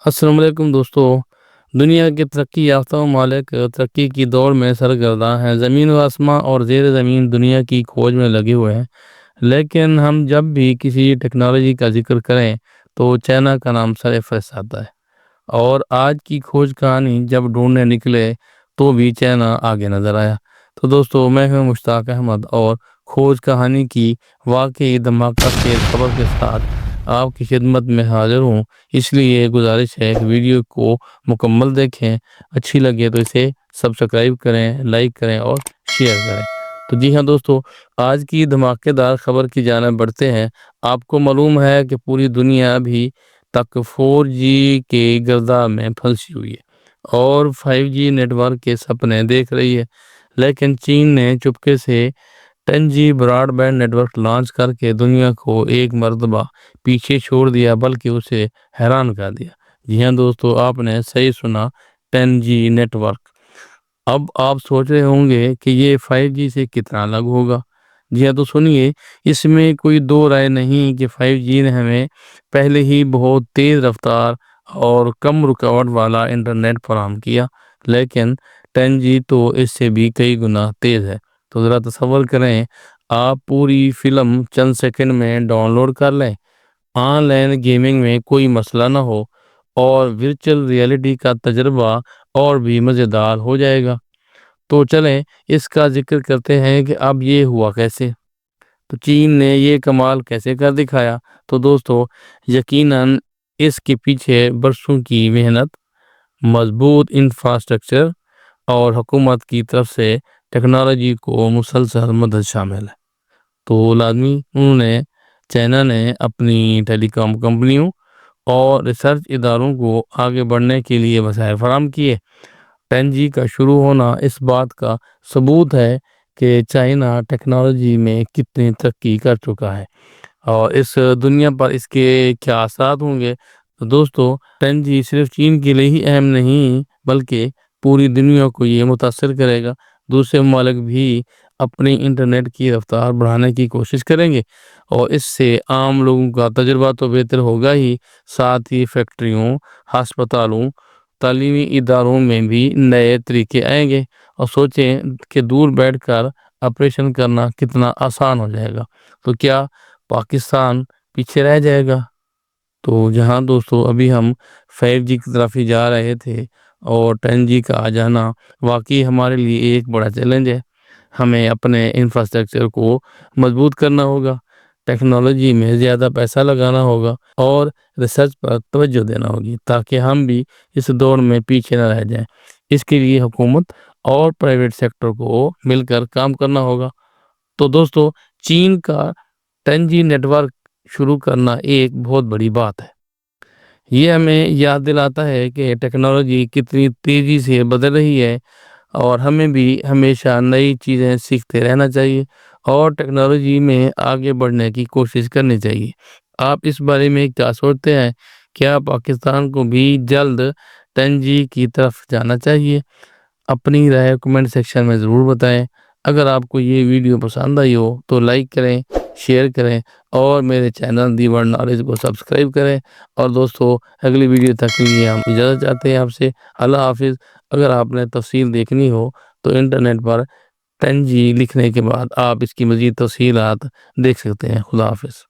السلام علیکم دوستو۔ دنیا کے ترقی یافتہ ممالک ترقی کی دوڑ میں سرگرداں ہیں، زمین و آسمان اور زیر زمین دنیا کی کھوج میں لگے ہوئے ہیں۔ لیکن ہم جب بھی کسی ٹیکنالوجی کا ذکر کریں تو چائنا کا نام سر فہرست آتا ہے، اور آج کی کھوج کہانی جب ڈھونڈنے نکلے تو بھی چائنا آگے نظر آیا۔ تو دوستو، میں ہوں مشتاق احمد، اور کھوج کہانی کی واقعی دھماکہ خیز خبر کے ساتھ آپ کی خدمت میں حاضر ہوں۔ اس لیے گزارش ہے کہ ویڈیو کو مکمل دیکھیں، اچھی لگے تو اسے سبسکرائب کریں، لائک کریں اور شیئر کریں۔ تو جی ہاں دوستو، آج کی دھماکے دار خبر کی جانب بڑھتے ہیں۔ آپ کو معلوم ہے کہ پوری دنیا ابھی تک 4G کے گرداب میں پھنسی ہوئی ہے اور 5G نیٹ ورک کے سپنے دیکھ رہی ہے، لیکن چین نے چپکے سے 10G broadband network launch کر کے دنیا کو ایک مرتبہ پیچھے چھوڑ دیا، بلکہ اسے حیران کر دیا۔ جی ہاں دوستو، آپ نے صحیح سنا، 10G نیٹ ورک۔ اب آپ سوچ رہے ہوں گے کہ یہ 5G سے کتنا الگ ہوگا۔ جی ہاں، تو سنیے، اس میں کوئی دو رائے نہیں کہ 5G نے ہمیں پہلے ہی بہت تیز رفتار اور کم رکاوٹ والا انٹرنیٹ فراہم کیا، لیکن 10G تو اس سے بھی کئی گنا تیز ہے۔ تو ذرا تصور کریں، آپ پوری فلم چند سیکنڈ میں ڈاؤن لوڈ کر لیں، آن لائن گیمنگ میں کوئی مسئلہ نہ ہو، اور ورچوئل ریئلٹی کا تجربہ اور بھی مزیدار ہو جائے گا۔ تو چلیں اس کا ذکر کرتے ہیں کہ اب یہ ہوا کیسے، تو چین نے یہ کمال کیسے کر دکھایا۔ تو دوستو، یقیناً اس کے پیچھے برسوں کی محنت، مضبوط انفراسٹرکچر اور حکومت کی طرف سے ٹیکنالوجی کو مسلسل مدد شامل ہے۔ تو لازمی چائنا نے اپنی ٹیلی کام کمپنیوں اور ریسرچ اداروں کو آگے بڑھنے کے لیے وسائل فراہم کیے۔ 10G کا شروع ہونا اس بات کا ثبوت ہے کہ چائنا ٹیکنالوجی میں کتنی ترقی کر چکا ہے، اور اس دنیا پر اس کے کیا اثرات ہوں گے۔ تو دوستو، 10G صرف چین کے لیے ہی اہم نہیں، بلکہ پوری دنیا کو یہ متاثر کرے گا۔ دوسرے ممالک بھی اپنی انٹرنیٹ کی رفتار بڑھانے کی کوشش کریں گے، اور اس سے عام لوگوں کا تجربہ تو بہتر ہوگا ہی، ساتھ ہی فیکٹریوں، ہسپتالوں، تعلیمی اداروں میں بھی نئے طریقے آئیں گے۔ اور سوچیں کہ دور بیٹھ کر آپریشن کرنا کتنا آسان ہو جائے گا۔ تو کیا پاکستان پیچھے رہ جائے گا؟ تو جہاں دوستو، ابھی ہم 5G کی طرف ہی جا رہے تھے، اور 10G کا آ جانا واقعی ہمارے لیے ایک بڑا چیلنج ہے۔ ہمیں اپنے انفراسٹرکچر کو مضبوط کرنا ہوگا، ٹیکنالوجی میں زیادہ پیسہ لگانا ہوگا، اور ریسرچ پر توجہ دینا ہوگی، تاکہ ہم بھی اس دور میں پیچھے نہ رہ جائیں۔ اس کے لیے حکومت اور پرائیویٹ سیکٹر کو مل کر کام کرنا ہوگا۔ تو دوستو، چین کا 10G نیٹ ورک شروع کرنا ایک بہت بڑی بات ہے۔ یہ ہمیں یاد دلاتا ہے کہ ٹیکنالوجی کتنی تیزی سے بدل رہی ہے، اور ہمیں بھی ہمیشہ نئی چیزیں سیکھتے رہنا چاہیے اور ٹیکنالوجی میں آگے بڑھنے کی کوشش کرنی چاہیے۔ آپ اس بارے میں کیا سوچتے ہیں؟ کیا پاکستان کو بھی جلد 10G کی طرف جانا چاہیے؟ اپنی رائے کمنٹ سیکشن میں ضرور بتائیں۔ اگر آپ کو یہ ویڈیو پسند آئی ہو تو لائک کریں، شیئر کریں، اور میرے چینل دی ورلڈ نالج کو سبسکرائب کریں۔ اور دوستو، اگلی ویڈیو تک کے لیے ہم اجازت چاہتے ہیں آپ سے۔ اللہ حافظ۔ اگر آپ نے تفصیل دیکھنی ہو تو انٹرنیٹ پر 10G لکھنے کے بعد آپ اس کی مزید تفصیلات دیکھ سکتے ہیں۔ خدا حافظ۔